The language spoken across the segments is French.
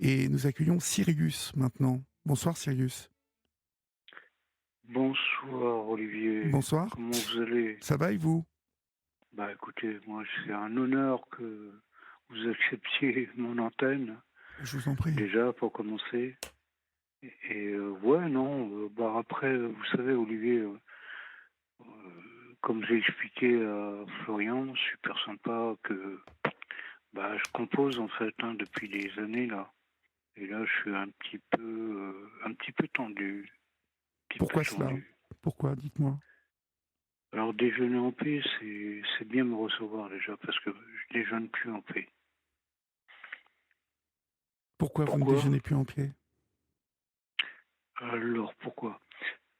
et nous accueillons Sirius maintenant. Bonsoir Sirius. Bonsoir Olivier, Bonsoir. comment vous allez? Ça va et vous? Bah écoutez, moi c'est un honneur que vous acceptiez mon antenne, Je vous en prie. déjà pour commencer. Ouais, non, bah après, vous savez Olivier, comme j'ai expliqué à Florian, super sympa, que bah je compose en fait depuis des années là. Et là je suis un petit peu tendu, un petit peu Pourquoi cela? tendu. Pourquoi? Dites-moi. Alors déjeuner en paix, c'est bien me recevoir déjà parce que je déjeune plus en paix. Pourquoi vous ne Pourquoi? déjeunez plus en pied? Alors pourquoi?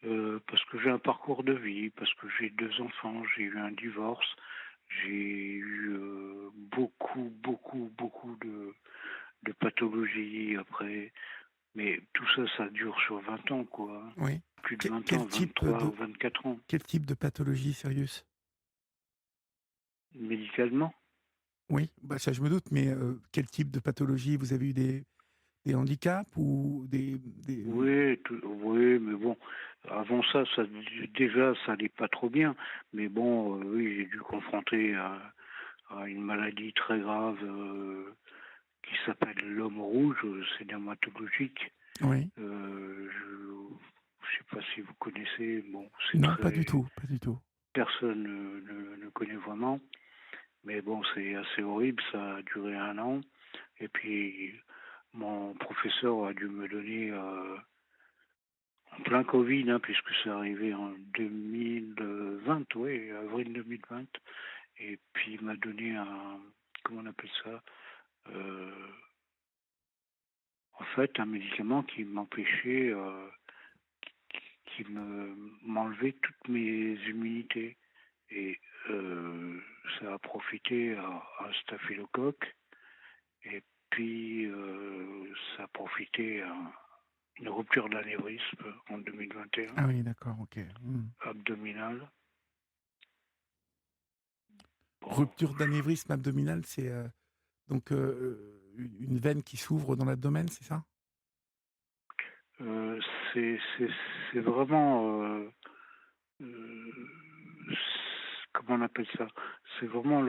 Parce que j'ai un parcours de vie, parce que j'ai deux enfants, j'ai eu un divorce, j'ai eu beaucoup de pathologies après. Mais tout ça, ça dure sur 20 ans, quoi. Oui. Plus de 20 Quel ans, type 23 ou 24 ans. quel type de pathologie, Sirius? Médicalement? Oui, bah ça je me doute, mais quel type de pathologie? Vous avez eu des handicaps ou Oui, oui, mais bon, avant ça, déjà, ça allait pas trop bien. Mais bon, oui, j'ai dû confronter à une maladie très grave qui s'appelle l'homme rouge, c'est dermatologique. Oui. Je sais pas si vous connaissez, bon, c'est Non, pas du très, tout, pas du tout. personne ne connaît vraiment, mais bon, c'est assez horrible, ça a duré un an, et puis mon professeur a dû me donner, en plein Covid, puisque c'est arrivé en 2020, oui, avril 2020, et puis il m'a donné comment on appelle ça, euh, en fait, un médicament qui m'empêchait, m'enlevait toutes mes immunités. Et ça a profité à un staphylocoque, et puis ça a profité à une rupture d'anévrisme en 2021, Ah oui, d'accord, ok. Hmm. abdominale. Bon, Rupture d'anévrisme abdominal, c'est donc une veine qui s'ouvre dans l'abdomen, c'est ça? euh, c'est c'est- c'est vraiment, euh, comment on appelle ça? C'est vraiment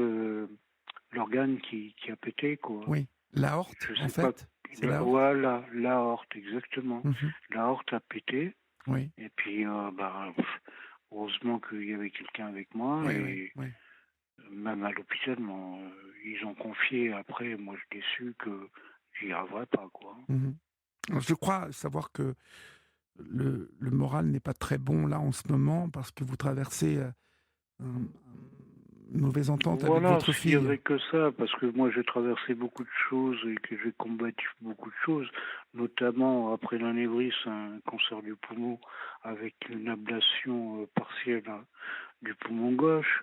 l'organe qui a pété, quoi. Oui. L'aorte, Je en sais pas. fait? C'est l'aorte? Voilà, l'aorte, exactement. Mhm. L'aorte a pété. Oui, Et puis, heureusement qu'il y avait quelqu'un avec moi. oui, oui, Et oui. même à l'hôpital, ils ont confié après. Moi, je l'ai su que j'y arriverais pas, quoi. Mhm. Je crois savoir que le moral n'est pas très bon là en ce moment parce que vous traversez une mauvaise entente avec Voilà, votre s'il y fille. avait que ça, parce que moi j'ai traversé beaucoup de choses et que j'ai combattu beaucoup de choses, notamment après l'anévrisme, un cancer du poumon avec une ablation partielle du poumon gauche.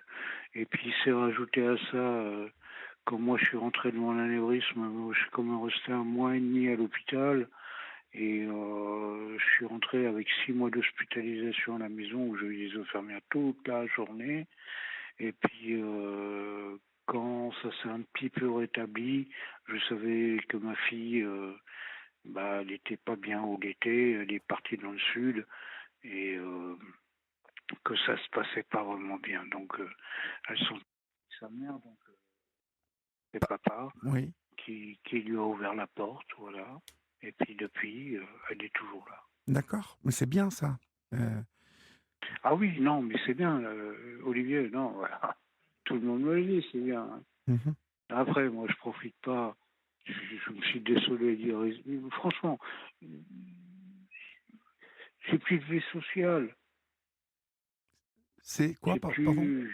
Et puis il s'est rajouté à ça, quand moi je suis rentré de mon anévrisme, je suis comme resté un mois et demi à l'hôpital. Et je suis rentré avec 6 mois d'hospitalisation à la maison où j'ai eu des infirmières toute la journée. Et puis, quand ça s'est un petit peu rétabli, je savais que ma fille, elle n'était pas bien où elle était, elle est partie dans le sud, et que ça se passait pas vraiment bien. Donc, elles sont sa mère, donc c'est papa, Oui, qui lui a ouvert la porte, voilà. Et puis depuis, elle est toujours là. d'accord, mais c'est bien ça. Euh, Ah oui, non, mais c'est bien, Olivier, non, voilà. Tout le monde me le dit, c'est bien, hein. mhm. Après, moi, je profite pas. Je me suis désolé de dire. Franchement, j'ai plus de vie sociale. C'est quoi, J'ai pardon? plus.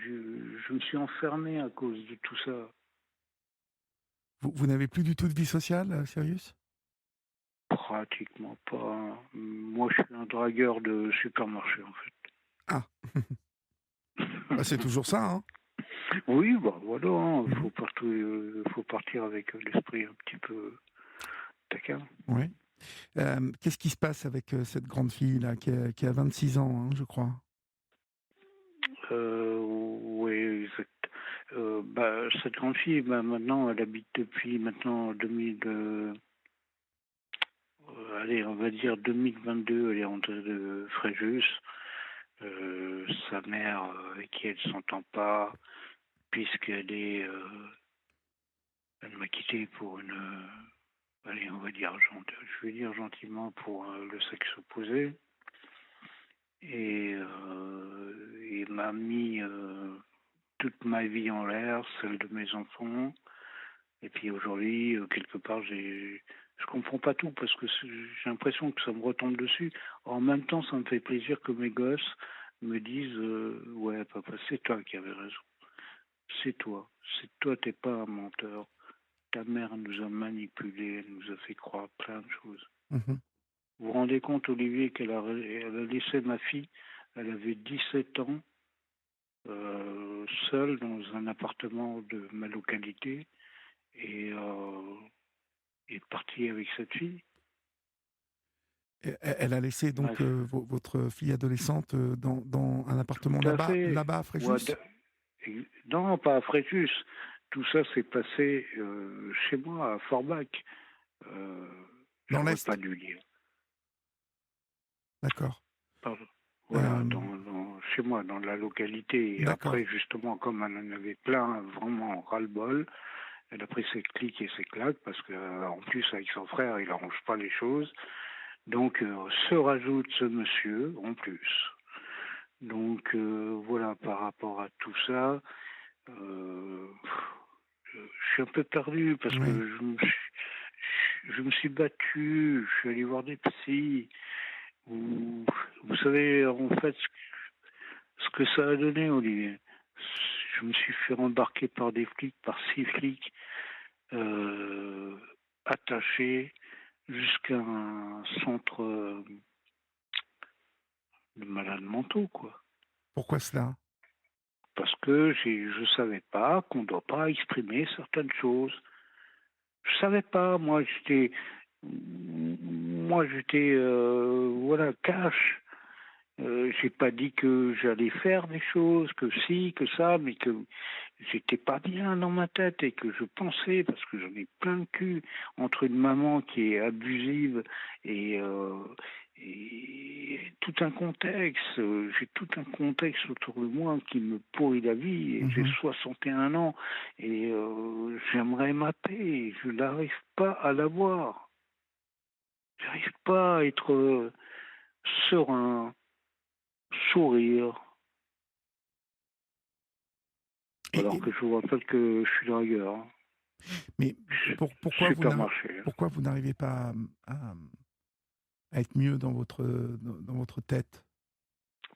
Je me suis enfermé à cause de tout ça. Vous n'avez plus du tout de vie sociale, Sirius? Pratiquement pas, hein. Moi, je suis un dragueur de supermarché, en Ah, bah, c'est fait. toujours ça, hein? Oui, bah voilà, hein. Mhm. Faut partir avec l'esprit un petit peu taquin. Oui. Qu'est-ce qui se passe avec cette grande fille là qui a 26 ans, hein, je crois? Oui, exact. Cette grande fille, maintenant, elle habite depuis maintenant 2000. allez, on va dire 2022, elle est rentrée de Fréjus. Sa mère, avec qui elle s'entend pas, puisqu'elle est, elle m'a quitté pour une, allez, on va dire, je vais dire gentiment pour le sexe opposé, et m'a mis toute ma vie en l'air, celle de mes enfants. Et puis aujourd'hui, quelque part, je comprends pas tout parce que j'ai l'impression que ça me retombe dessus. En même temps, ça me fait plaisir que mes gosses me disent ouais, papa, c'est toi qui avais raison. C'est toi. C'est toi, t'es pas un menteur. Ta mère nous a manipulés, elle nous a fait croire plein de choses. Mhm. Vous vous rendez compte, Olivier, elle a laissé ma fille, elle avait 17 ans, seule dans un appartement de ma localité, et est partie avec cette fille. Elle a laissé donc Bref, votre fille adolescente dans un appartement tout à fait. là-bas à Ouais, Fréjus? non, pas à Fréjus. Tout ça s'est passé chez moi, à Forbach. Euh, Dans J'aurais pas l'Est? dû dire. D'accord. Pardon. Voilà, Euh, chez moi, dans la localité. Et d'accord. après, justement, comme elle en avait plein, vraiment ras-le-bol, elle a pris ses clics et ses claques parce que, en plus, avec son frère, il n'arrange pas les choses. Donc, se rajoute ce monsieur, en plus. Donc, voilà, par rapport à tout ça, euh, je suis un peu perdu parce que Oui. je me suis battu, je suis allé voir des psys. Vous savez, en fait, ce que ça a donné, Olivier. Je me suis fait embarquer par des flics, par 6 flics, euh, attachés jusqu'à un centre de malades mentaux, quoi. Pourquoi cela? Parce que je savais pas qu'on ne doit pas exprimer certaines choses. Je savais pas, moi j'étais voilà, cash. J'ai pas dit que j'allais faire des choses, que si, que ça, mais que j'étais pas bien dans ma tête et que je pensais, parce que j'en ai plein le cul, entre une maman qui est abusive et, euh, et tout un contexte, j'ai tout un contexte autour de moi qui me pourrit la vie, et j'ai Mhm. 61 ans, et j'aimerais ma paix, je n'arrive pas à l'avoir. J'arrive pas à être serein, sourire, alors Et, que je vous rappelle que je suis dragueur, hein. mais Supermarché, hein. pourquoi vous n'arrivez pas à être mieux dans votre tête?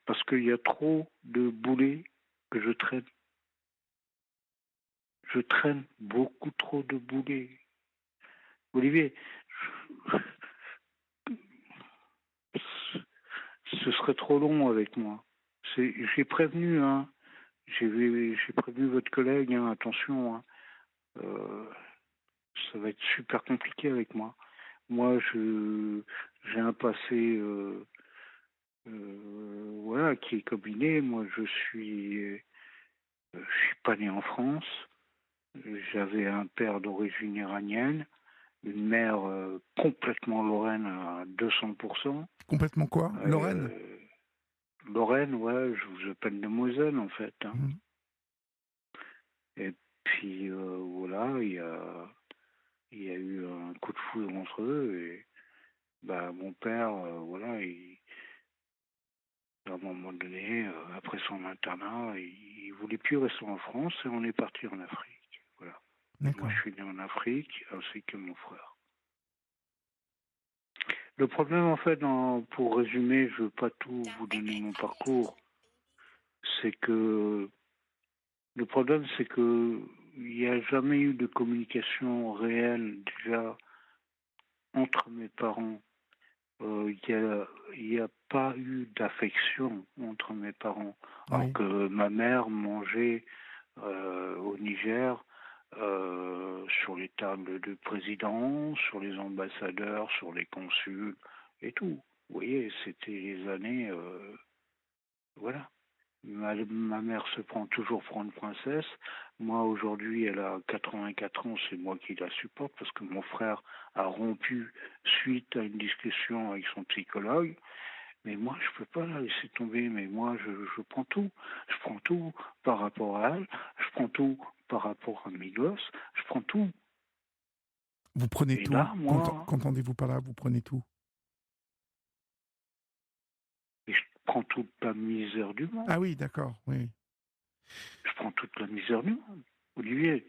Parce qu'il y a trop de boulets que je traîne. Je traîne beaucoup trop de boulets. Olivier, ce serait trop long avec moi. J'ai prévenu, hein. J'ai prévenu votre collègue, hein, attention, hein. Euh, Ça va être super compliqué avec moi. Moi, j'ai un passé, voilà, qui est combiné. Moi, je suis pas né en France. J'avais un père d'origine iranienne, une mère complètement lorraine à 200%. Complètement quoi? Lorraine? Euh, Lorraine, ouais, je vous appelle demoiselle en fait, hein. Mhm. Et puis voilà, il y a eu un coup de foudre entre eux et bah, mon père, voilà, à un moment donné, après son internat, il voulait plus rester en France et on est parti en Afrique. Voilà. Et moi, D'accord. je suis né en Afrique ainsi que mon frère. Le problème, en fait, pour résumer, je ne veux pas tout vous donner mon parcours, c'est que le problème, c'est que il n'y a jamais eu de communication réelle déjà entre mes parents. Il y a pas eu d'affection entre mes parents. Alors Oui. que ma mère mangeait au Niger sur les tables de présidents, sur les ambassadeurs, sur les consuls et tout. Vous voyez, c'était les années, voilà. Ma mère se prend toujours pour une princesse. Moi, aujourd'hui, elle a 84 ans, c'est moi qui la supporte parce que mon frère a rompu suite à une discussion avec son psychologue. Mais moi, je peux pas la laisser tomber. Mais moi, je prends tout. Je prends tout par rapport à elle. Je prends tout par rapport à mes gosses. Je prends tout. Vous prenez Et tout. là, moi, Qu'entendez-vous par là? Vous prenez tout. je prends toute la misère du monde. Ah oui, d'accord, oui. Je prends toute la misère du monde. Olivier,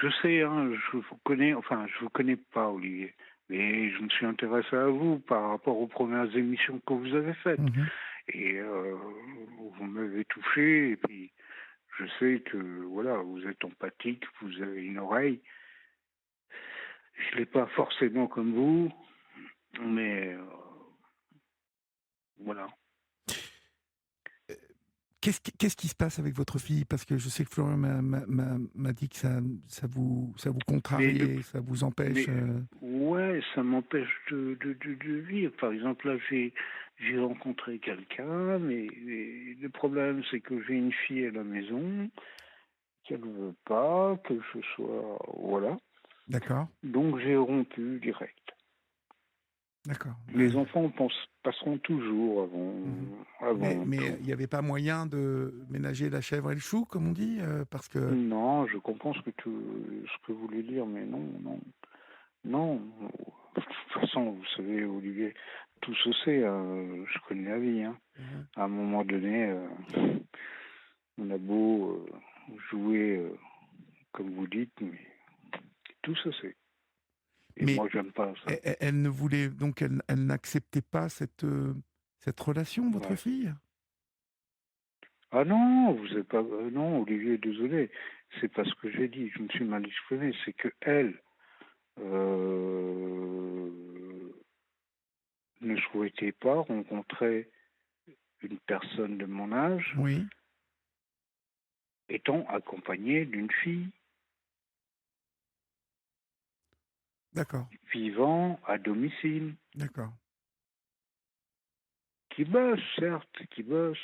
je sais, hein, je vous connais, enfin, je vous connais pas, Olivier, mais je me suis intéressé à vous par rapport aux premières émissions que vous avez faites. Mhm. Et vous m'avez touché, et puis je sais que, voilà, vous êtes empathique, vous avez une oreille. Je l'ai pas forcément comme vous, mais voilà. Qu'est-ce qui se passe avec votre fille? Parce que je sais que Florian m'a dit que ça vous Mais, contrariait, ça vous empêche. mais ouais, ça m'empêche de vivre. Par exemple, là, j'ai rencontré quelqu'un, mais le problème, c'est que j'ai une fille à la maison, qu'elle ne veut pas que je sois. Voilà. D'accord, Donc, j'ai rompu direct. d'accord. Les enfants passeront toujours Mhm. avant Mais tout. il n'y avait pas moyen de ménager la chèvre et le chou, comme on dit, parce que. Non, je comprends ce que vous voulez dire, mais non, non. Non, de toute façon, vous savez, Olivier, tout se sait, hein, je connais la vie. Hein. Mhm. À un moment donné, on a beau jouer, comme vous dites, mais tout se sait. Et Mais moi, j'aime pas ça. elle ne voulait donc elle n'acceptait pas cette relation, votre Ouais. fille? Ah non, vous n'êtes pas. Non, Olivier, désolé. C'est pas ce que j'ai dit. Je me suis mal exprimé. C'est que elle euh, ne souhaitait pas rencontrer une personne de mon âge Oui, étant accompagnée d'une fille d'accord, vivant à domicile, d'accord. qui bosse, certes, qui bosse,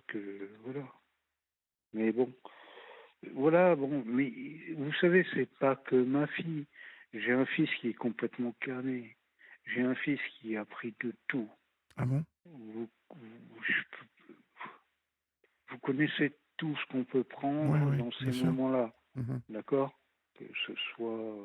que voilà. Mais bon, voilà, bon, mais vous savez, c'est pas que ma fille. J'ai un fils qui est complètement carné. J'ai un fils qui a pris de tout. Ah bon? Vous connaissez tout ce qu'on peut Oui, prendre oui, dans bien ces sûr. moments-là, Mhm. d'accord? Que ce soit,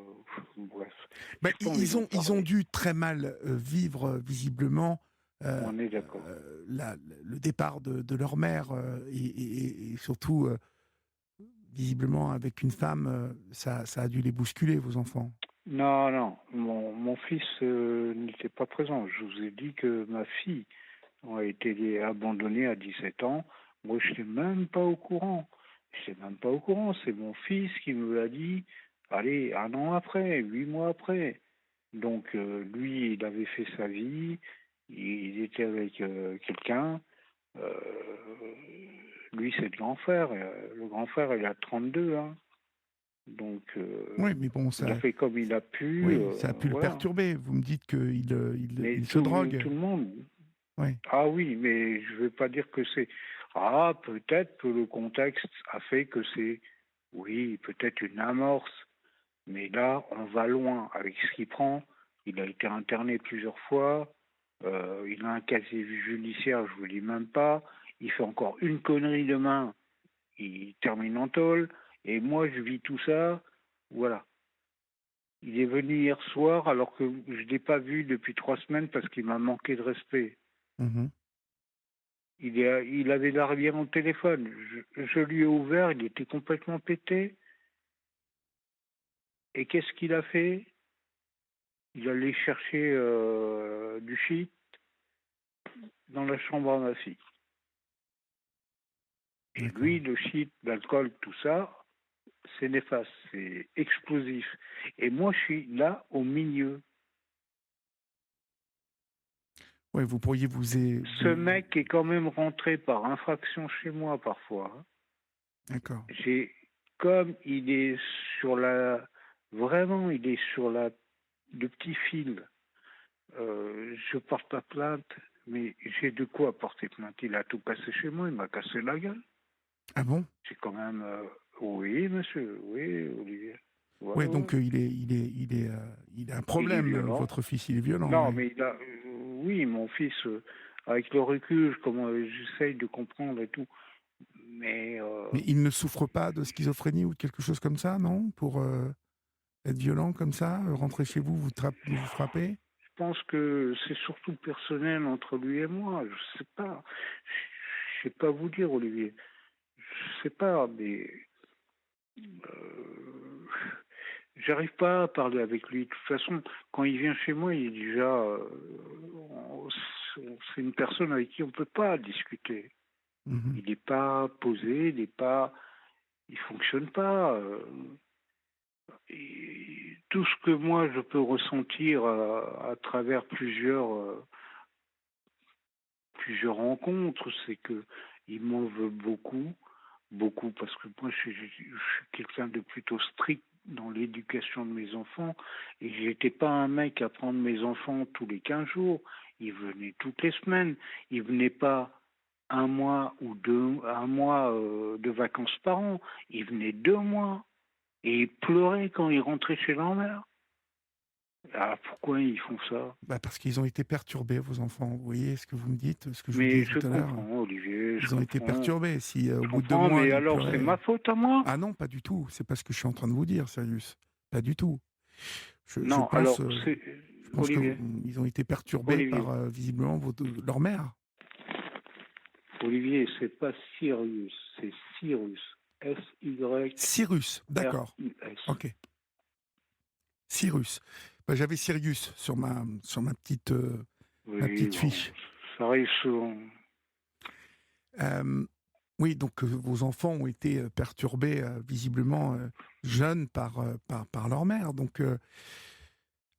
bref, Ben, j'ai pas envie d'en ils ont parler. dû très mal vivre visiblement euh, On est d'accord. le départ de leur mère et surtout visiblement avec une femme, ça a dû les bousculer, vos enfants. Non, non, mon fils n'était pas présent. Je vous ai dit que ma fille a été abandonnée à 17 ans. Moi, je n'étais même pas au courant. Je n'étais même pas au courant. C'est mon fils qui me l'a dit, allez, un an après, 8 mois après. Donc, lui, il avait fait sa vie. Il était avec quelqu'un. Euh, lui, c'est le grand frère. Le grand frère, il a 32, hein. Donc, Oui, mais bon, il a ça, fait comme il a pu, oui, ça a pu le voilà. perturber. Vous me dites qu'il Mais il se drogue. tout le monde, Oui, ah oui, mais je ne veux pas dire que c'est. Ah, peut-être que le contexte a fait que c'est, oui, peut-être une amorce, mais là, on va loin avec ce qu'il prend. Il a été interné plusieurs fois, il a un casier judiciaire, je ne vous dis même pas. Il fait encore une connerie demain, il termine en tôle, et moi, je vis tout ça, voilà. Il est venu hier soir alors que je ne l'ai pas vu depuis 3 semaines parce qu'il m'a manqué de respect. mhm, Il avait l'arrière au téléphone. Je lui ai ouvert, il était complètement pété. Et qu'est-ce qu'il a fait? Il allait chercher du shit dans la chambre à ma fille. Et d'accord. lui, le shit, l'alcool, tout ça, c'est néfaste, c'est explosif. Et moi, je suis là au milieu. Oui, vous pourriez Ce mec est quand même rentré par infraction chez moi parfois, hein. D'accord. J'ai, comme il est sur la, vraiment, il est sur le petit fil. Je porte pas plainte, Mais j'ai de quoi porter plainte. Il a tout cassé chez moi, il m'a cassé la gueule. Ah bon? C'est quand même... Oui, monsieur, oui, Olivier. Ouais, Oui, ouais. donc il a un Il est problème, violent. votre fils, il est violent, Non, oui. mais il a... oui, mon fils, avec le recul, comment j'essaye de comprendre et tout. Mais Mais il ne souffre pas de schizophrénie ou de quelque chose comme ça, non? Pour être violent comme ça, rentrer chez vous, vous frappez? je pense que c'est surtout personnel entre lui et moi. Je sais pas. Je sais pas vous dire, Olivier. Je sais pas, mais euh, j'arrive pas à parler avec lui. De toute façon, quand il vient chez moi, il est déjà, c'est une personne avec qui on peut pas discuter. Mhm. Il n'est pas posé, il fonctionne pas. Et tout ce que moi je peux ressentir à travers plusieurs rencontres, c'est que il m'en veut beaucoup, beaucoup, parce que moi je suis quelqu'un de plutôt strict dans l'éducation de mes enfants, et j'étais pas un mec à prendre mes enfants tous les 15 jours. Ils venaient toutes les semaines. Ils venaient pas un mois de vacances par an. Ils venaient 2 mois. Et ils pleuraient quand ils rentraient chez leur mère. Ah, pourquoi ils font ça? Bah parce qu'ils ont été perturbés, vos enfants. Vous voyez ce que vous me dites, ce que je vous Mais disais je tout à l'heure? comprends, Olivier, je Ils ont été comprends. perturbés. Si au Je bout de deux comprends, mois, mais ils alors c'est pleuraient... ma faute à moi? Ah non, pas du tout. C'est pas ce que je suis en train de vous dire, Sirius. Pas du tout. Je Non, alors c'est... pense que Olivier, ils ont été perturbés par Olivier, visiblement leur mère. Olivier, c'est pas Sirius, c'est Cyrus. S-Y-R-U-S. Cyrus, d'accord. Ok. Cyrus. Bah, j'avais Sirius sur ma Oui, petite bon, fiche. ça arrive souvent. Euh, oui, donc vos enfants ont été perturbés visiblement jeunes par leur mère. Donc Bah,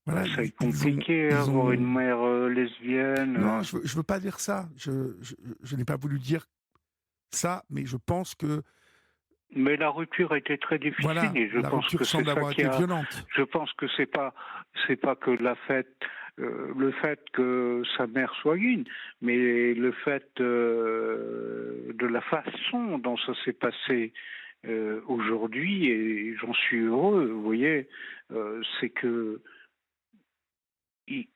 voilà, ça est compliqué, ils avoir une ont... mère lesbienne. Non, je veux pas dire ça. Je n'ai pas voulu dire ça, mais je pense que Mais la rupture a été très difficile voilà, et je la pense rupture que c'est semble ça avoir qui été a. violente. Je pense que c'est pas que le fait que sa mère soit une, mais le fait de la façon dont ça s'est passé aujourd'hui, et j'en suis heureux. Vous voyez, c'est que il-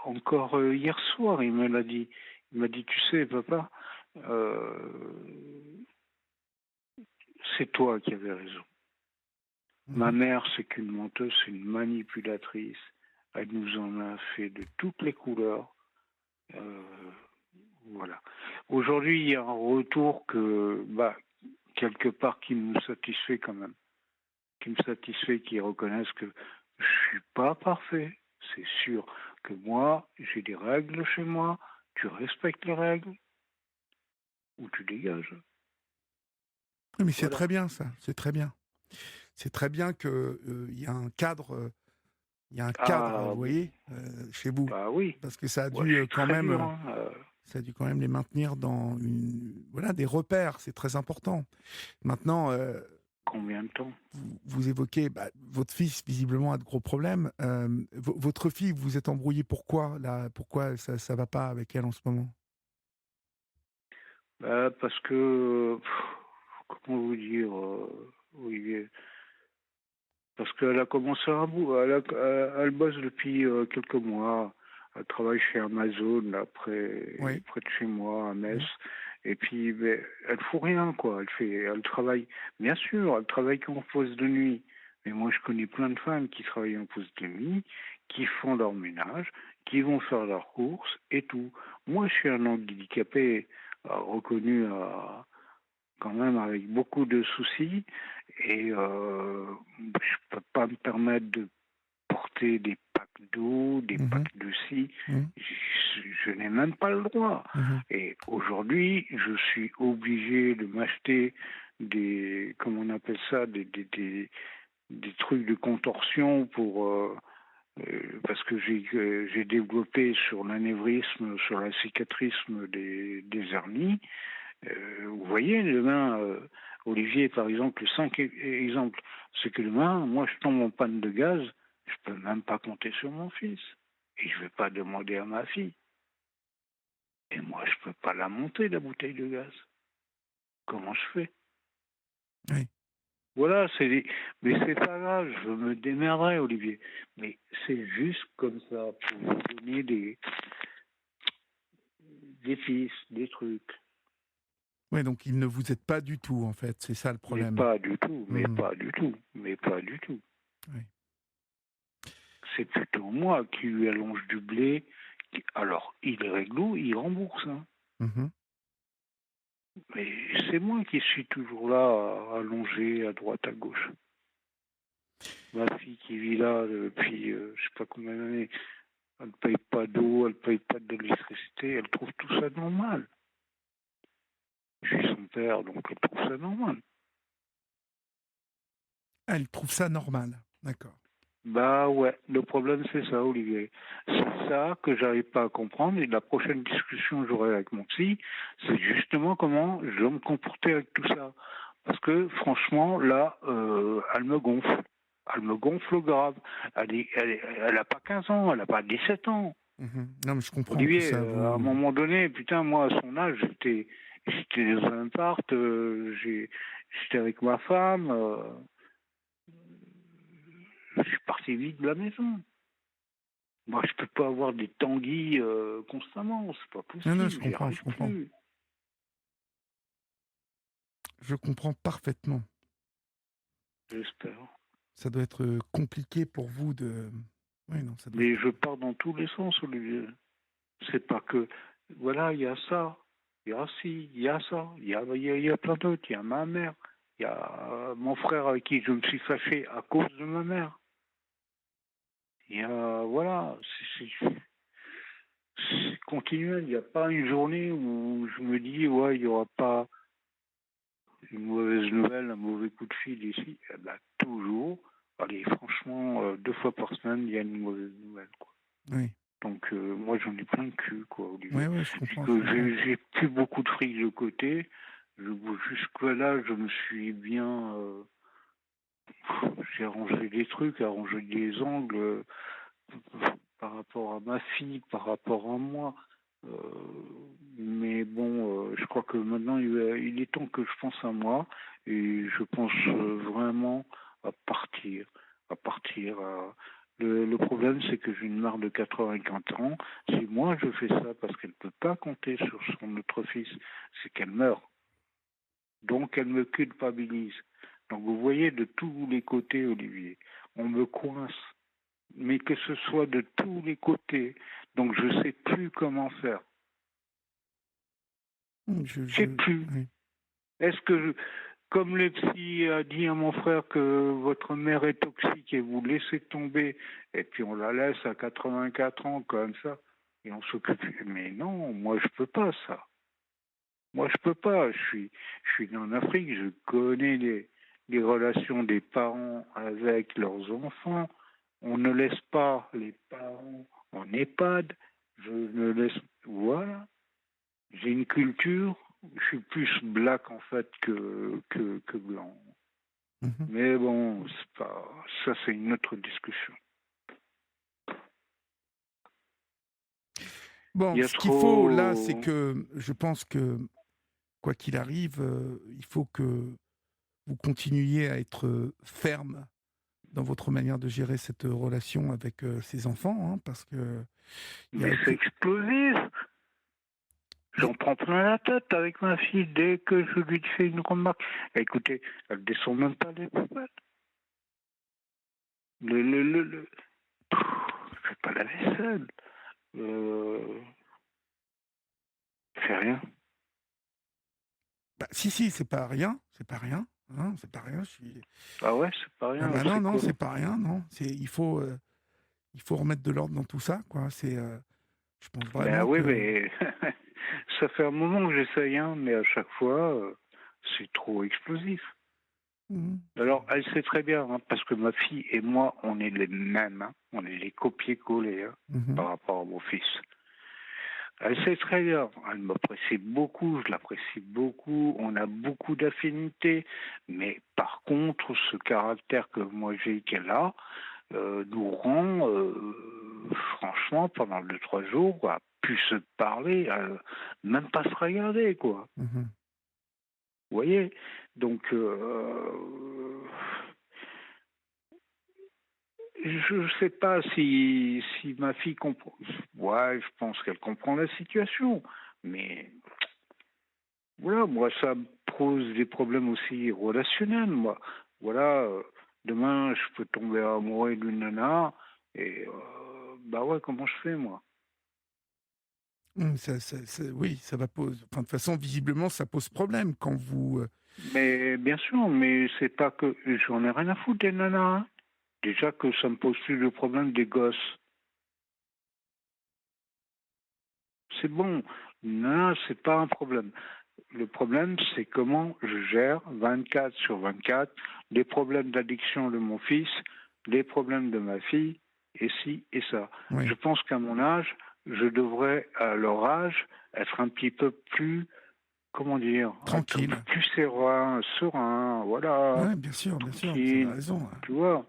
encore hier soir, il me l'a dit. Il m'a dit, tu sais, papa. Euh, c'est toi qui avais raison. Ma Mhm. mère, c'est qu'une menteuse, c'est une manipulatrice. Elle nous en a fait de toutes les couleurs. Euh, voilà. Aujourd'hui, il y a un retour quelque part, qui me satisfait quand même. Qui me satisfait, qui reconnaissent que je suis pas parfait. C'est sûr que moi, j'ai des règles chez moi. Tu respectes les règles ou tu dégages. Oui, mais c'est Voilà. très bien ça, c'est très bien. C'est très bien que il y a un cadre, Ah vous oui, voyez, chez vous, bah oui. parce que ça a Moi, je dû suis quand très même, dur. Hein. ça a dû quand même les maintenir dans voilà, des repères. C'est très important. Maintenant, Combien de temps? vous évoquez votre fils visiblement a de gros problèmes. Votre fille, vous vous êtes embrouillé pourquoi là? Pourquoi ça va pas avec elle en ce moment? Parce que, comment vous dire, Olivier, parce qu'elle a commencé un bout, elle bosse depuis quelques mois. Elle travaille chez Amazon, là, Oui. près de chez moi, à Metz. Mhm. Et puis, ben, elle fout rien, quoi. Elle travaille, bien sûr, elle travaille qu'en poste de nuit. Mais moi, je connais plein de femmes qui travaillent en poste de nuit, qui font leur ménage, qui vont faire leurs courses et tout. Moi, je suis un handicapé reconnu quand même avec beaucoup de soucis et je peux pas me permettre de porter des packs d'eau, des Mhm. packs de scie. Mhm. Je n'ai même pas le droit. Mhm. Et aujourd'hui, je suis obligé de m'acheter comment on appelle ça, des trucs de contorsion parce que j'ai développé sur l'anévrisme, sur la cicatrisme des hernies. Vous voyez, demain, Olivier, par exemple, le 5 exemple, c'est que demain, moi, je tombe en panne de gaz, je peux même pas compter sur mon fils. Et je vais pas demander à ma fille. Et moi, je peux pas la monter, la bouteille de gaz. Comment je fais? Oui. Voilà, mais c'est pas grave, je me démerderai, Olivier. Mais c'est juste comme ça, pour vous donner des pistes, des trucs. Ouais, donc il ne vous aide pas du tout, en fait. C'est ça le Mais problème. pas du tout, mais Mhm. pas du tout, mais pas du tout. Oui. C'est plutôt moi qui lui allonge du blé. Alors, il est réglo, il rembourse, hein. Mhm. Mais c'est moi qui suis toujours là à allonger à droite, à gauche. Ma fille qui vit là depuis je sais pas combien d'années, elle ne paye pas d'eau, elle ne paye pas d'électricité, elle trouve tout ça normal. Je suis son père, donc elle trouve ça normal. Ah, elle trouve ça normal. D'accord. Bah ouais, le problème c'est ça, Olivier. C'est ça que j'arrive pas à comprendre et la prochaine discussion que j'aurai avec mon psy, c'est justement comment je dois me comporter avec tout ça. Parce que franchement, là, elle me gonfle. Elle me gonfle grave. Elle a pas 15 ans, elle a pas 17 ans. Mhm. Non, mais je comprends tout Olivier, ça. à un Vous. moment donné, putain, moi, à son âge, j'étais dans un appart, j'étais avec ma femme, je suis parti vite de la maison. Moi, je peux pas avoir des tanguis constamment, c'est pas Non, non, je possible, j'y comprends, je arrive comprends. plus. Je comprends parfaitement. J'espère. Ça doit être compliqué pour vous de. Oui, non, ça doit Mais être. je pars dans tous les sens, Olivier. C'est pas que, voilà, il y a ça, il y a ci, il y a ça, il y a plein d'autres, il y a ma mère, il y a mon frère avec qui je me suis fâché à cause de ma mère. Il y a, voilà, c'est continuel. Il n'y a pas une journée où je me dis, ouais, il n'y aura pas une mauvaise nouvelle, un mauvais coup de fil ici. Eh ben, toujours, allez, franchement, 2 fois par semaine, il y a une mauvaise nouvelle, quoi. Oui, Donc, moi, j'en ai plein le cul, quoi, Olivier. ouais, ouais, je C'est comprends, je que comprends. j'ai plus beaucoup de fric de côté. Jusque-là, je me suis bien. J'ai arrangé des trucs, arrangé des angles par rapport à ma fille, par rapport à moi. Euh, mais bon, je crois que maintenant, il est temps que je pense à moi. Et je pense vraiment à partir. À partir. Le problème, c'est que j'ai une mère de 84 ans. Si moi je fais ça parce qu'elle ne peut pas compter sur son autre fils, c'est qu'elle meurt. Donc elle me culpabilise. Donc vous voyez de tous les côtés, Olivier, on me coince. Mais que ce soit de tous les côtés. Donc je ne sais plus comment faire. Je sais plus. Oui. Est-ce que, comme le psy a dit à mon frère que votre mère est toxique et vous laissez tomber, et puis on la laisse à 84 ans comme ça, et on s'occupe. Mais non, moi je peux pas ça. Moi je peux pas. Je suis en Afrique, je connais les relations des parents avec leurs enfants. On ne laisse pas les parents en EHPAD. Je ne laisse. Voilà. J'ai une culture, je suis plus black en fait que blanc. Mhm. Mais bon, c'est pas, ça c'est une autre discussion. Il Bon, y a ce qu'il faut là, c'est trop. que je pense que quoi qu'il arrive, il faut que vous continuiez à être ferme dans votre manière de gérer cette relation avec ces enfants, hein, parce que il y a Mais c'est aucune. explosif. Mais J'en prends plein la tête avec ma fille dès que je lui fais une remarque. Écoutez, elle descend même pas les poubelles. Le... Je fais pas la vaisselle. Euh... Je fais rien. bah, si, c'est pas rien, c'est pas rien, hein, c'est pas rien. Je suis. Ah ouais, c'est pas Ah rien. bah non, C'est non, quoi? c'est pas rien, non. Il faut remettre de l'ordre dans tout ça, quoi. Je pense Ben vraiment oui, que. mais ça fait un moment que j'essaye, hein, mais à chaque fois, c'est trop explosif. Mhm. Alors, elle sait très bien, hein, parce que ma fille et moi, on est les mêmes, hein, on est les copier-coller hein, Mhm. par rapport à mon fils. Elle sait très bien, elle m'apprécie beaucoup, je l'apprécie beaucoup, on a beaucoup d'affinités, mais par contre, ce caractère que moi j'ai qu'elle a nous rend, franchement, pendant 2-3 jours, à plus se parler, même pas se regarder, quoi. Mmh. Vous voyez? Donc, je ne sais pas si ma fille comprend. Ouais, je pense qu'elle comprend la situation, mais voilà, moi, ça me pose des problèmes aussi relationnels, moi. Voilà, demain, je peux tomber amoureux d'une nana, et bah ouais, comment je fais, moi? Mmh, oui, ça va poser enfin, de toute façon, visiblement, ça pose problème quand vous, Mais bien sûr, mais c'est pas que j'en ai rien à foutre des nanas, hein. Déjà que ça me pose plus de problème des gosses. C'est bon, non, c'est pas un problème. Le problème, c'est comment je gère 24 sur 24 les problèmes d'addiction de mon fils, les problèmes de ma fille, et ci et ça. Je oui, pense qu'à mon âge, je devrais, à leur âge, être un petit peu plus, comment dire, un peu tranquille. plus serein, voilà, Ouais, bien sûr, vous avez tranquille, raison, hein. tu vois,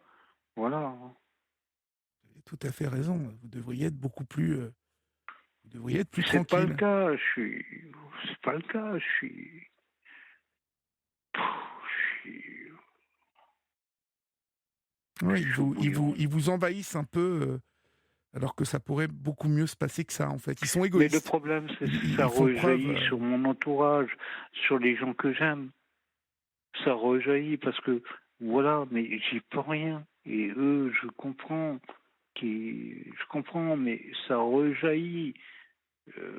voilà. Vous avez tout à fait raison. Vous devriez être beaucoup plus, vous devriez être plus C'est pas le tranquille. cas, c'est pas le cas, je suis, Oui, je suis au bouillon. ils vous envahissent un peu, alors que ça pourrait beaucoup mieux se passer que ça, en fait. Ils sont Mais le égoïstes. problème, c'est que ça Ils font preuve, rejaillit sur mon entourage, sur les gens que j'aime. Ça rejaillit parce que, voilà, mais j'y peux rien. Et eux, je comprends, mais ça rejaillit.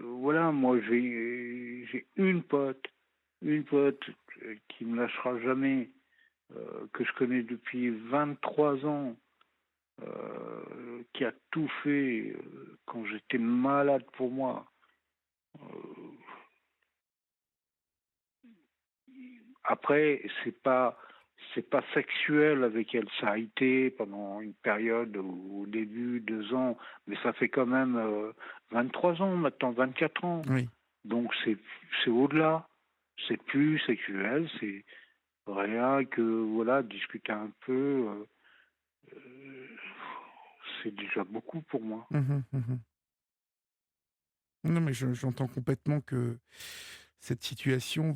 Voilà, moi, j'ai une pote qui me lâchera jamais, que je connais depuis 23 ans, qui a tout fait quand j'étais malade pour moi. Euh, Après, c'est pas sexuel avec elle. Ça a été pendant une période au début 2 ans, mais ça fait quand même 23 ans maintenant, 24 ans. oui. Donc c'est au-delà. C'est plus sexuel, c'est rien que voilà discuter un peu. Euh, c'est déjà beaucoup pour moi. Mmh mh. Non, mais j'entends complètement que cette situation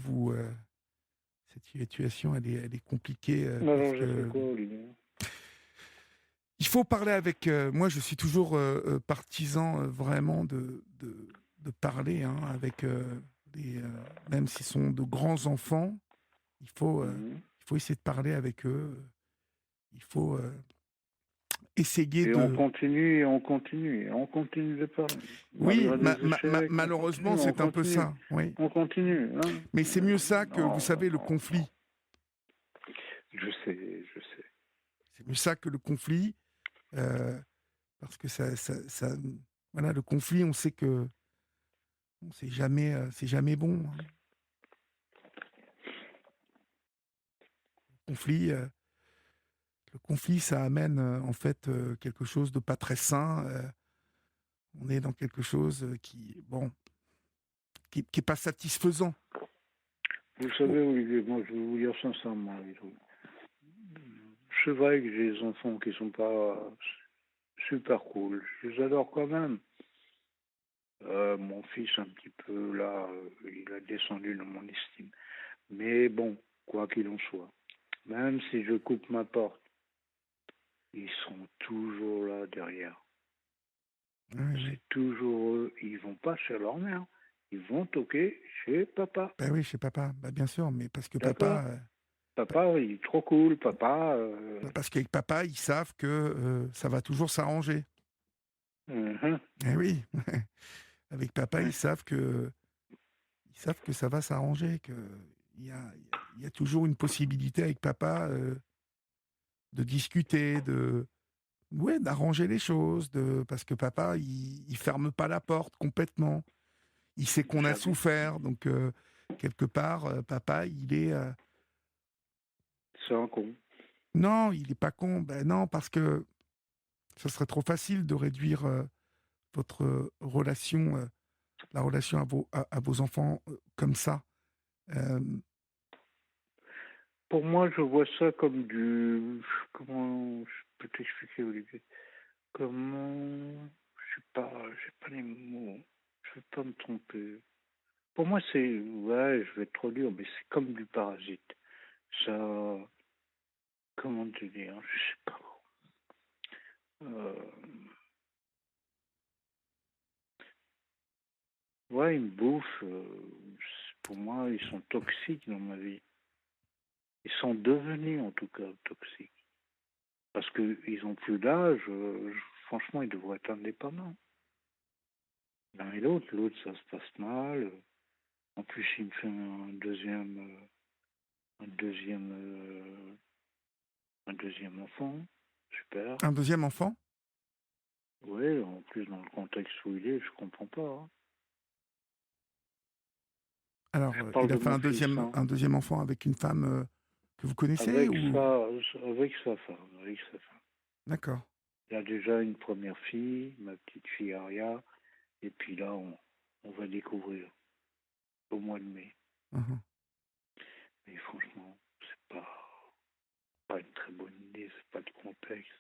cette situation, elle est compliquée, parce Alors j'ai fait que quoi, Olivier? il faut parler avec, moi, je suis toujours, partisan, vraiment de parler, hein, avec, les, même s'ils sont de grands enfants, Mhm. il faut essayer de parler avec eux, il faut, essayer Et on de continue, et on continue, et on continue de parler. oui, Malgré les échecs, malheureusement, c'est un peu ça, oui. on continue. Hein. Mais c'est mieux ça que, vous Non, savez, le non, non. conflit. Je sais, je sais. C'est mieux ça que le conflit, heu, parce que ça voilà, le conflit, on sait que bon, c'est jamais bon, hein. Conflit, le conflit, ça amène, en fait, quelque chose de pas très sain, on est dans quelque chose, qui bon, qui est pas satisfaisant. Vous Oh, savez, Olivier, moi, je vais vous dire sincèrement, Olivier. C'est vrai que j'ai des enfants qui sont pas super cool. Je les adore quand même. Mon fils, un petit peu, là, il a descendu dans mon estime. Mais bon, quoi qu'il en soit, même si je coupe ma porte, ils sont toujours là derrière. oui, oui. C'est toujours eux. Ils vont pas chez leur mère. Ils vont toquer chez papa. Bah, oui, chez papa, bah, bien sûr, mais parce que D'accord? papa, bah, Papa, il est trop cool. Papa. parce qu'avec papa, ils savent que, ça va toujours s'arranger. Mhm, Eh oui, avec papa, ouais, ils savent que ça va s'arranger, qu'il y a toujours une possibilité avec papa, de discuter, ouais, d'arranger les choses, parce que papa, il ferme pas la porte complètement. Il sait qu'on a jamais. souffert, donc quelque part, papa, il est, C'est un con. non, il est pas con. Ben non, parce que ce serait trop facile de réduire, votre, relation, la relation à vos enfants, comme ça. Hem, Pour moi, je vois ça comme du. Comment je peux t'expliquer, Olivier? Comment. Je sais pas, j'ai pas les mots. je vais pas me tromper. Pour moi, ouais, je vais être trop dur, mais c'est comme du parasite. Ça, comment te dire, je sais pas. Euh, ouais, ils me bouffent. Pour moi, ils sont toxiques dans ma vie. Ils sont devenus, en tout cas, toxiques. Parce qu'ils ont plus d'âge. Franchement, ils devraient être indépendants. L'un et l'autre. L'autre, ça se passe mal. En plus, il me fait un deuxième, un deuxième enfant. Super. Un deuxième enfant? Oui, en plus, dans le contexte où il est, je comprends pas, hein. Alors, Je parle il a de fait mon fils, hein. un deuxième enfant avec une femme que vous connaissez Avec ou... avec sa femme, avec sa femme. D'accord. Il a déjà une première fille, ma petite fille Aria, et puis là, on va découvrir au mois de mai. Mhm. Mais franchement, c'est pas une très bonne idée, c'est pas le contexte.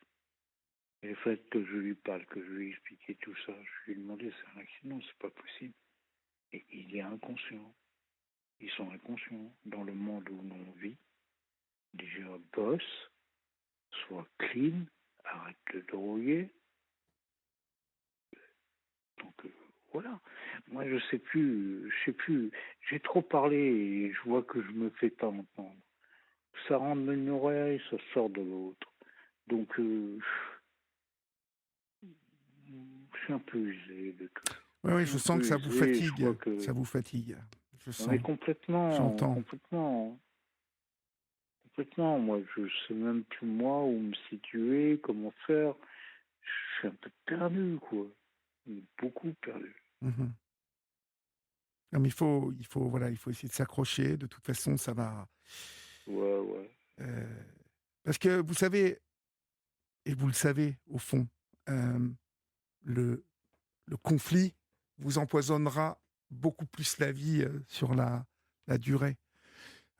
Et le fait que je lui parle, que je lui ai expliqué tout ça, je lui ai demandé, c'est un accident, c'est pas possible. Et il est inconscient. Ils sont inconscients. Dans le monde où l'on vit, déjà bosse, sois clean, arrête de droguer. Donc voilà. Moi je sais plus. J'ai trop parlé et je vois que je me fais pas entendre. Ça rentre d'une oreille, ça sort de l'autre. Donc je suis un peu usé de tout ça. Oui, Je oui, suis je un sens peu que ça vous usé, je fatigue. crois que. Ça vous fatigue. Je Non, mais sens. complètement, J'entends. complètement, complètement. Moi, je sais même plus moi où me situer, comment faire. Je suis un peu perdu, quoi. Beaucoup perdu. Mhm. Non, mais voilà, il faut essayer de s'accrocher. De toute façon, ça va. Ouais, ouais. euh, Parce que vous savez, et vous le savez au fond, euh, le, le conflit vous empoisonnera beaucoup plus la vie sur la durée.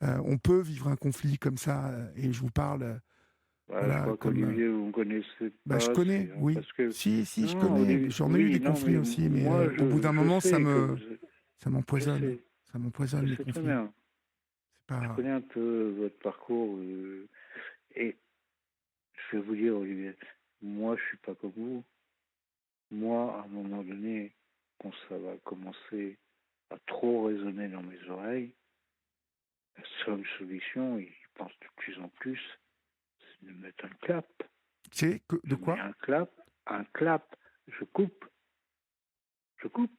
On peut vivre un conflit comme ça, et je vous parle, Ouais, je voilà, crois comme qu'Olivier, vous ne connaissez bah, je pas connais, assez, hein, oui. parce que Si, je non, connais. Olivier, J'en ai eu oui, des non, conflits mais aussi, mais moi, au bout d'un je moment, sais que vous, ça je m'empoisonne. sais, Ça m'empoisonne les très conflits. bien. C'est Je pas. connais un peu votre parcours et je vais vous dire, Olivier, moi, je suis pas comme vous. Moi, à un moment donné, quand ça va commencer à trop résonner dans mes oreilles, la seule solution, et je pense de plus en plus, c'est de mettre un clap. De Je mets quoi? un clap, je coupe, je coupe,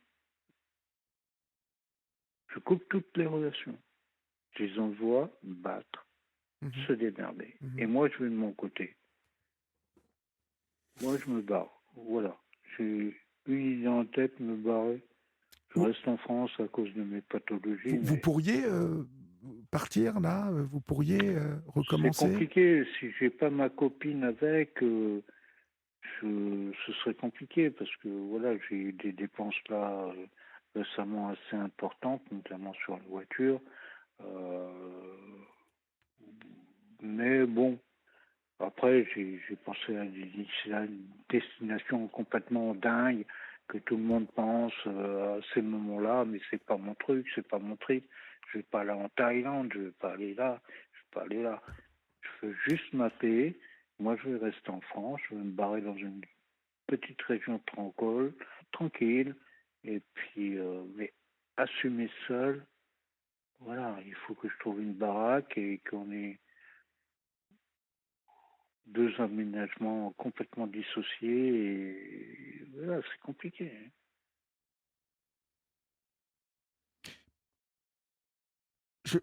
je coupe toutes les relations. Je les envoie battre, Mhm, se démerder. Et mhm. moi, je vais de mon côté. Moi, je me barre. Voilà. J'ai une idée en tête, me barrer. Je Vous, reste en France à cause de mes pathologies, vous mais pourriez partir là? Vous pourriez c'est recommencer? compliqué. Si j'ai pas ma copine avec, ce serait compliqué parce que voilà, j'ai eu des dépenses là récemment assez importantes, notamment sur une voiture. Euh, mais bon, après, j'ai pensé à une destination complètement dingue que tout le monde pense à ces moments-là, mais c'est pas mon truc, c'est pas mon trip. Je vais pas aller en Thaïlande, je vais pas aller là, je vais pas aller là. Je veux juste ma paix. Moi, je vais rester en France, je vais me barrer dans une petite région tranquille, et puis, mais assumer seul. Voilà, il faut que je trouve une baraque et qu'on ait deux aménagements complètement dissociés et voilà, c'est compliqué, hein.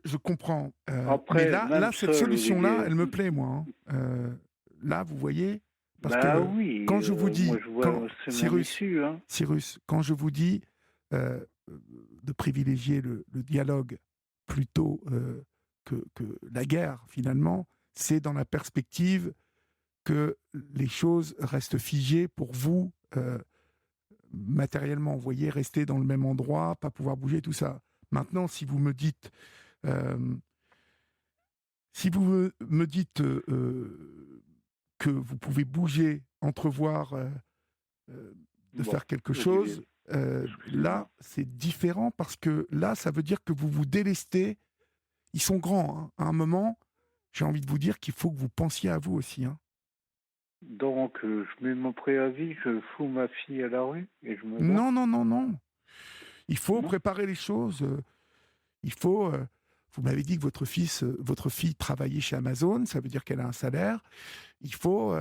Je comprends. Mais Après, là, même cette seul, solution-là, Olivier, elle me plaît, moi, hein. Là, vous voyez, parce bah que oui, quand je vous moi dis, je vois, c'est même issue, hein. Cyrus, quand je vous dis euh, de privilégier le dialogue plutôt que la guerre, finalement, c'est dans la perspective que les choses restent figées pour vous matériellement. Vous voyez, rester dans le même endroit, pas pouvoir bouger, tout ça. Maintenant, si vous me dites euh, que vous pouvez bouger, entrevoir, de Bon, faire quelque Olivier, chose, Excusez-moi. là, c'est différent parce que là, ça veut dire que vous vous délestez. Ils sont grands, hein. À un moment, j'ai envie de vous dire qu'il faut que vous pensiez à vous aussi, hein. Donc, je mets mon préavis, je fous ma fille à la rue et je me barre? Non, non, non, non. Il faut Non? préparer les choses. Il faut. Vous m'avez dit que votre fille travaillait chez Amazon, ça veut dire qu'elle a un salaire. Il faut.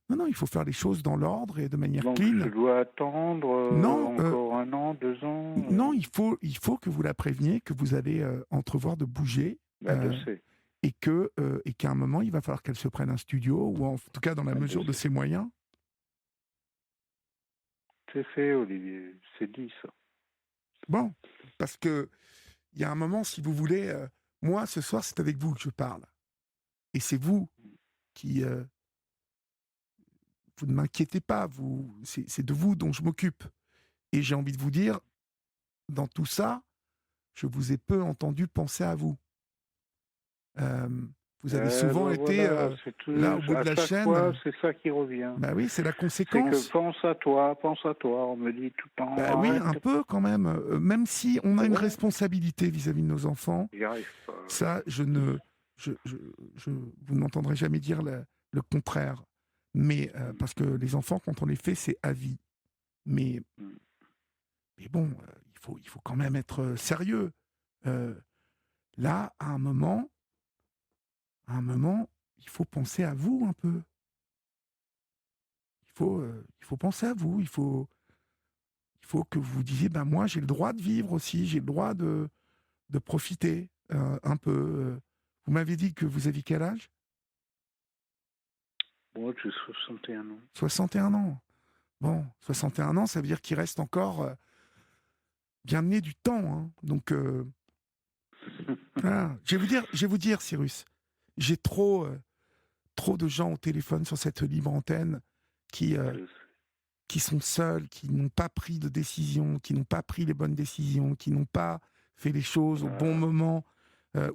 Non, non, il faut faire les choses dans l'ordre et de manière Donc, je clean. dois attendre Non, encore 1 an, 2 ans? non, il faut que vous la préveniez que vous allez entrevoir de bouger. Bah, je euh, sais. et qu'à un moment, il va falloir qu'elle se prenne un studio, ou en tout cas dans la Bah, je mesure de sais. ses moyens. C'est fait, Olivier. C'est dit, ça. Bon, parce que il y a un moment, si vous voulez, moi, ce soir, c'est avec vous que je parle. Et c'est vous qui... vous ne m'inquiétez pas, c'est de vous dont je m'occupe. Et j'ai envie de vous dire, dans tout ça, je vous ai peu entendu penser à vous. Euh, vous avez souvent Ben été voilà, c'est là tout. au bout de À la chaque chaîne. fois, c'est ça qui revient. Bah oui, c'est la C'est que conséquence. pense à toi, pense à toi. On me dit tout le Bah temps, oui, arrête. un peu quand même. Même si on a Ben une voilà, responsabilité vis-à-vis de nos enfants, j'y arrive pas. ça, je ne, vous n'entendrez jamais dire le contraire. Mais parce que les enfants, quand on les fait, c'est à vie. Mais, Mm. mais bon, il faut quand même être sérieux. Euh, Là, à un moment, il faut penser à vous un peu. Il faut penser à vous. Il faut que vous disiez, ben moi, j'ai le droit de vivre aussi. J'ai le droit de profiter un peu. Vous m'avez dit que vous aviez quel âge? Moi, j'ai 61 ans. 61 ans. Bon, 61 ans, ça veut dire qu'il reste encore bien mené du temps, hein. Donc, voilà. Je vais vous dire, Cyrus, j'ai trop de gens au téléphone sur cette libre antenne qui, euh, Je sais. qui sont seuls, qui n'ont pas pris de décision, qui n'ont pas pris les bonnes décisions, qui n'ont pas fait les choses au bon Ah, moment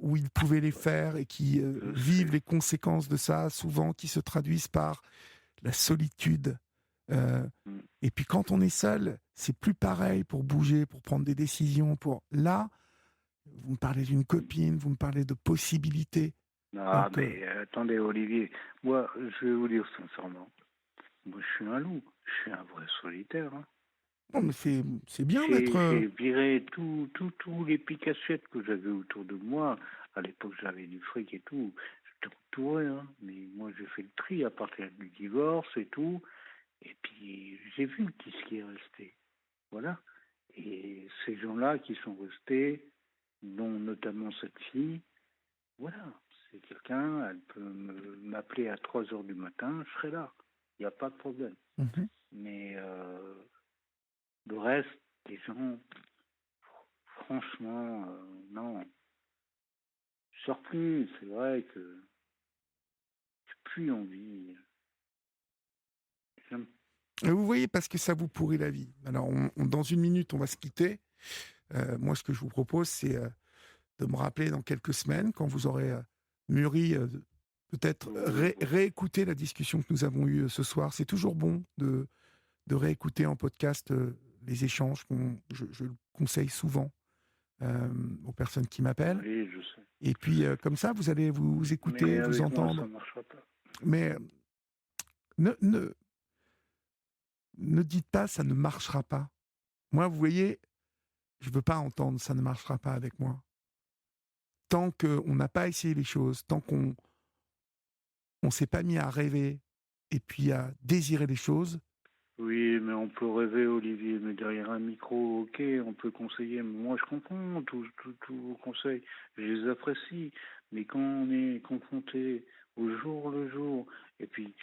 où ils pouvaient les faire et qui je vivent sais. les conséquences de ça, souvent qui se traduisent par la solitude. Euh, Mm. et puis quand on est seul, c'est plus pareil pour bouger, pour prendre des décisions. Là, vous me parlez d'une copine, vous me parlez de possibilités. Ah, Donc, mais attendez, Olivier. Moi, je vais vous dire sincèrement. Moi, je suis un loup. Je suis un vrai solitaire, hein. non, mais c'est bien d'être. J'ai viré tous les picachettes que j'avais autour de moi. À l'époque, j'avais du fric et tout. J'étais entouré, hein. Mais moi, j'ai fait le tri à partir du divorce et tout. Et puis, j'ai vu ce qui est resté. Voilà. Et ces gens-là qui sont restés, dont notamment cette fille, voilà. C'est quelqu'un, elle peut m'appeler à 3 heures du matin, je serai là. Il n'y a pas de problème. Mhm. Mais le reste, les gens, franchement, non. Je sors plus, c'est vrai que j'ai plus envie. J'aime- Et vous voyez, parce que ça vous pourrit la vie. Alors, dans une minute, on va se quitter. Moi, ce que je vous propose, c'est de me rappeler dans quelques semaines, quand vous aurez mûri, peut-être réécouter la discussion que nous avons eue ce soir. C'est toujours bon de réécouter en podcast les échanges. Je le conseille souvent aux personnes qui m'appellent. Oui, je sais. Et puis, comme ça, vous allez vous Mais écouter, vous avec moi, ça entendre. ne marchera pas. Mais ne dites pas ça ne marchera pas. Moi, vous voyez, je ne veux pas entendre ça ne marchera pas avec moi. Tant qu'on n'a pas essayé les choses, tant qu'on ne s'est pas mis à rêver et puis à désirer les choses. Oui, mais on peut rêver, Olivier, mais derrière un micro, ok, on peut conseiller. Moi, je comprends tous vos conseils, je les apprécie. Mais quand on est confronté au jour le jour, et puis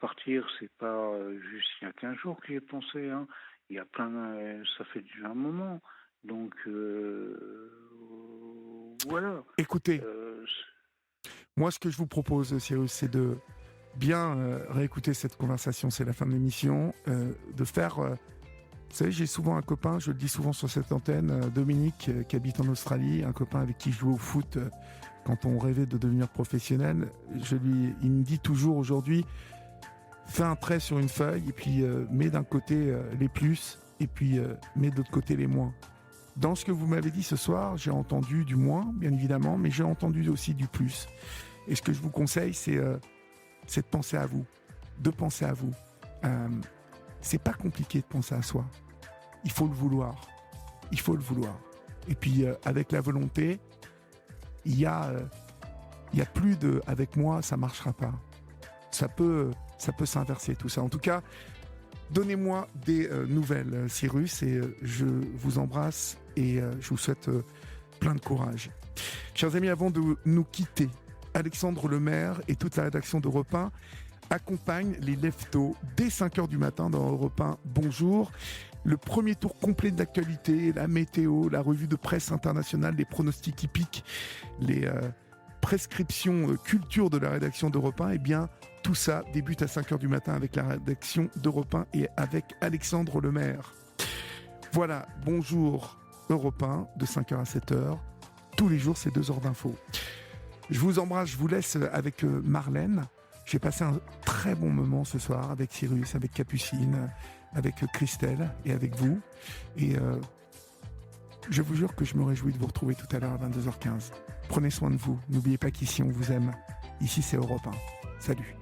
partir, c'est pas juste il y a 15 jours que j'y ai pensé, hein. Il y a ça fait déjà un moment. Donc, voilà. Écoutez, Euh, moi, ce que je vous propose, Cyrus, c'est de bien réécouter cette conversation. C'est la fin de l'émission. De faire. Vous savez, j'ai souvent un copain, je le dis souvent sur cette antenne, Dominique, qui habite en Australie, un copain avec qui je jouais au foot quand on rêvait de devenir professionnel. Il me dit toujours aujourd'hui, fais un trait sur une feuille et puis mets d'un côté les plus et puis mets de l'autre côté les moins. Dans ce que vous m'avez dit ce soir, j'ai entendu du moins, bien évidemment, mais j'ai entendu aussi du plus. Et ce que je vous conseille, c'est de penser à vous, de penser à vous. C'est pas compliqué de penser à soi. Il faut le vouloir. Il faut le vouloir. Et puis, avec la volonté, il y a plus de « avec moi, ça marchera pas ». Ça peut s'inverser tout ça. En tout cas, donnez-moi des nouvelles, Cyrus, et je vous embrasse et je vous souhaite plein de courage. Chers amis, avant de nous quitter, Alexandre Lemaire et toute la rédaction d'Europe 1 accompagnent les leftos dès 5h du matin dans Europe 1. Bonjour. Le premier tour complet de l'actualité, la météo, la revue de presse internationale, les pronostics hippiques, les prescriptions culture de la rédaction d'Europe 1, eh bien, tout ça débute à 5h du matin avec la rédaction d'Europe 1 et avec Alexandre Lemaire. Voilà, bonjour Europe 1, de 5h à 7h. Tous les jours, c'est 2 heures d'infos. Je vous embrasse, je vous laisse avec Marlène. J'ai passé un très bon moment ce soir avec Cyrus, avec Capucine, avec Christelle et avec vous. Et je vous jure que je me réjouis de vous retrouver tout à l'heure à 22h15. Prenez soin de vous. N'oubliez pas qu'ici, on vous aime. Ici, c'est Europe 1. Salut.